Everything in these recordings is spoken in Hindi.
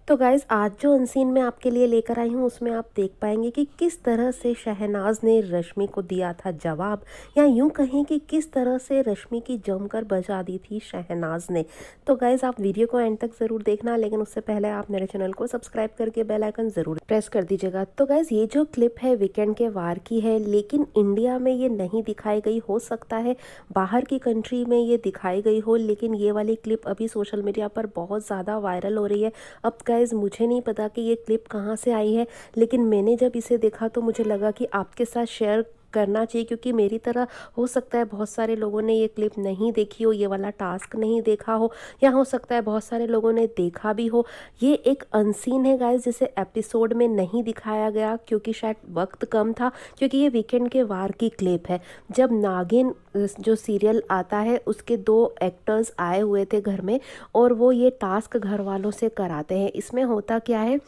तो गाइज़ आज जो अनसीन मैं आपके लिए लेकर आई हूँ उसमें आप देख पाएँगे कि किस तरह से शहनाज़ ने रश्मि को दिया था जवाब, या यूँ कहें कि किस तरह से रश्मि की जमकर बजा दी थी शहनाज़ ने। तो गाइज़ आप वीडियो को एंड तक ज़रूर देखना, लेकिन उससे पहले आप मेरे चैनल को सब्सक्राइब करके बेल आइकन ज़रूर प्रेस कर दीजिएगा। तो गाइज़ ये जो क्लिप है वीकेंड के वार की है, लेकिन इंडिया में ये नहीं दिखाई गई। हो सकता है बाहर की कंट्री में ये दिखाई गई हो, लेकिन ये वाली क्लिप अभी सोशल मीडिया पर बहुत ज़्यादा वायरल हो रही है। अब गाइज़ मुझे नहीं पता कि ये क्लिप कहाँ से आई है, लेकिन मैंने जब इसे देखा तो मुझे लगा कि आपके साथ शेयर करना चाहिए, क्योंकि मेरी तरह हो सकता है बहुत सारे लोगों ने ये क्लिप नहीं देखी हो, ये वाला टास्क नहीं देखा हो, या हो सकता है बहुत सारे लोगों ने देखा भी हो। ये एक अनसीन है गाइस, जिसे एपिसोड में नहीं दिखाया गया क्योंकि शायद वक्त कम था, क्योंकि ये वीकेंड के वार की क्लिप है। जब नागिन जो सीरियल आता है उसके 2 एक्टर्स आए हुए थे घर में, और वो ये टास्क घर वालों से कराते हैं। इसमें होता क्या है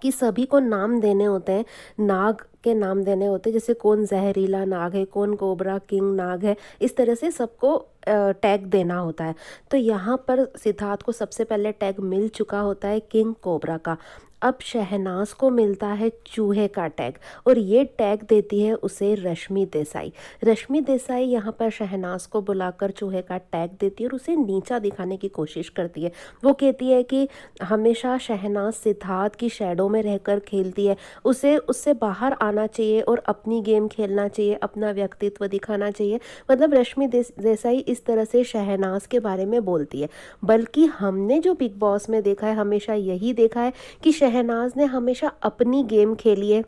कि सभी को नाम देने होते हैं, नाग के नाम देने होते हैं, जैसे कौन जहरीला नाग है, कौन कोबरा किंग नाग है, इस तरह से सबको टैग देना होता है। तो यहाँ पर सिद्धार्थ को सबसे पहले टैग मिल चुका होता है किंग कोबरा का। अब शहनाज को मिलता है चूहे का टैग, और ये टैग देती है उसे रश्मि देसाई। रश्मि देसाई यहाँ पर शहनाज को बुलाकर चूहे का टैग देती है और उसे नीचा दिखाने की कोशिश करती है। वो कहती है कि हमेशा शहनाज सिद्धार्थ की शैडो में रहकर खेलती है, उसे उससे बाहर आना चाहिए और अपनी गेम खेलना चाहिए, अपना व्यक्तित्व दिखाना चाहिए। मतलब रश्मि देसाई इस तरह से शहनाज के बारे में बोलती है। बल्कि हमने जो बिग बॉस में देखा है, हमेशा यही देखा है कि शहनाज ने हमेशा अपनी गेम खेली है।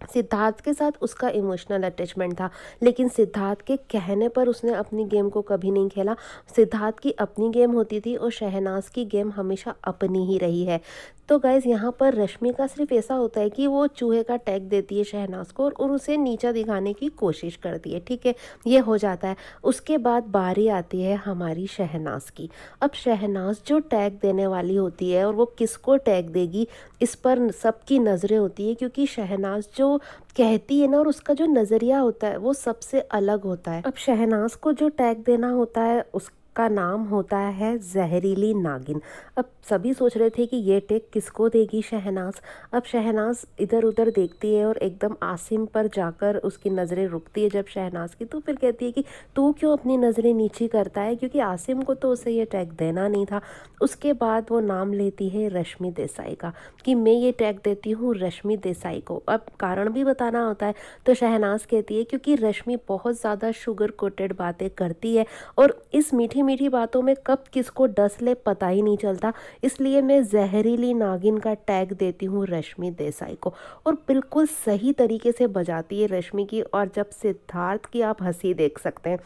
सिद्धार्थ के साथ उसका इमोशनल अटैचमेंट था, लेकिन सिद्धार्थ के कहने पर उसने अपनी गेम को कभी नहीं खेला। सिद्धार्थ की अपनी गेम होती थी और शहनाज की गेम हमेशा अपनी ही रही है। तो गाइज़ यहाँ पर रश्मि का सिर्फ ऐसा होता है कि वो चूहे का टैग देती है शहनाज को और उसे नीचा दिखाने की कोशिश करती है, ठीक है, ये हो जाता है। उसके बाद बारी आती है हमारी शहनाज की। अब शहनाज जो टैग देने वाली होती है और वो किसको टैग देगी, इस पर सबकी नज़रें होती है, क्योंकि शहनाज जो कहती है ना, और उसका जो नज़रिया होता है वो सबसे अलग होता है। अब शहनाज को जो टैग देना होता है उसका नाम होता है जहरीली नागिन। अब सभी सोच रहे थे कि ये टैग किसको देगी शहनाज। अब शहनाज इधर उधर देखती है और एकदम आसिम पर जाकर उसकी नज़रें रुकती है जब शहनाज की, तो फिर कहती है कि तू क्यों अपनी नज़रें नीची करता है, क्योंकि आसिम को तो उसे ये टैग देना नहीं था। उसके बाद वो नाम लेती है रश्मि देसाई का, कि मैं ये टैग देती हूँ रश्मि देसाई को। अब कारण भी बताना होता है, तो शहनाज कहती है क्योंकि रश्मि बहुत ज़्यादा शुगर कोटेड बातें करती है, और इस मीठी मीठी बातों में कब किसको डस ले पता ही नहीं चलता, इसलिए मैं जहरीली नागिन का टैग देती हूँ रश्मि देसाई को। और बिल्कुल सही तरीके से बजाती है रश्मि की, और जब सिद्धार्थ की आप हंसी देख सकते हैं।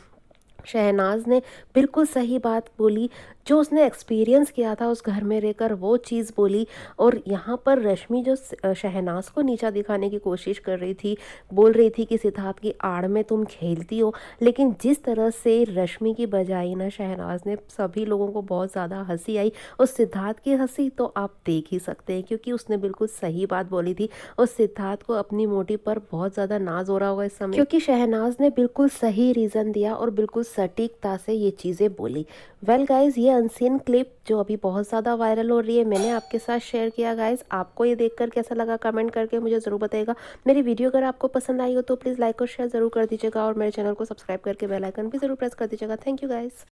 शहनाज ने बिल्कुल सही बात बोली, जो उसने एक्सपीरियंस किया था उस घर में रहकर वो चीज़ बोली। और यहाँ पर रश्मि जो शहनाज को नीचा दिखाने की कोशिश कर रही थी, बोल रही थी कि सिद्धार्थ की आड़ में तुम खेलती हो, लेकिन जिस तरह से रश्मि की बजाई ना शहनाज ने, सभी लोगों को बहुत ज़्यादा हंसी आई। और सिद्धार्थ की हंसी तो आप देख ही सकते हैं, क्योंकि उसने बिल्कुल सही बात बोली थी, और सिद्धार्थ को अपनी मोटी पर बहुत ज़्यादा नाज हो रहा होगा इस समय, क्योंकि शहनाज ने बिल्कुल सही रीज़न दिया और बिल्कुल सटीकता से ये चीज़ें बोली। वेल गाइज, ये अनसीन क्लिप जो अभी बहुत ज़्यादा वायरल हो रही है, मैंने आपके साथ शेयर किया। गाइज आपको ये देखकर कैसा लगा कमेंट करके मुझे ज़रूर बताइएगा। मेरी वीडियो अगर आपको पसंद आई हो तो प्लीज़ लाइक और शेयर ज़रूर कर दीजिएगा, और मेरे चैनल को सब्सक्राइब करके बेल आइकन भी ज़रूर प्रेस कर दीजिएगा। Thank you guys.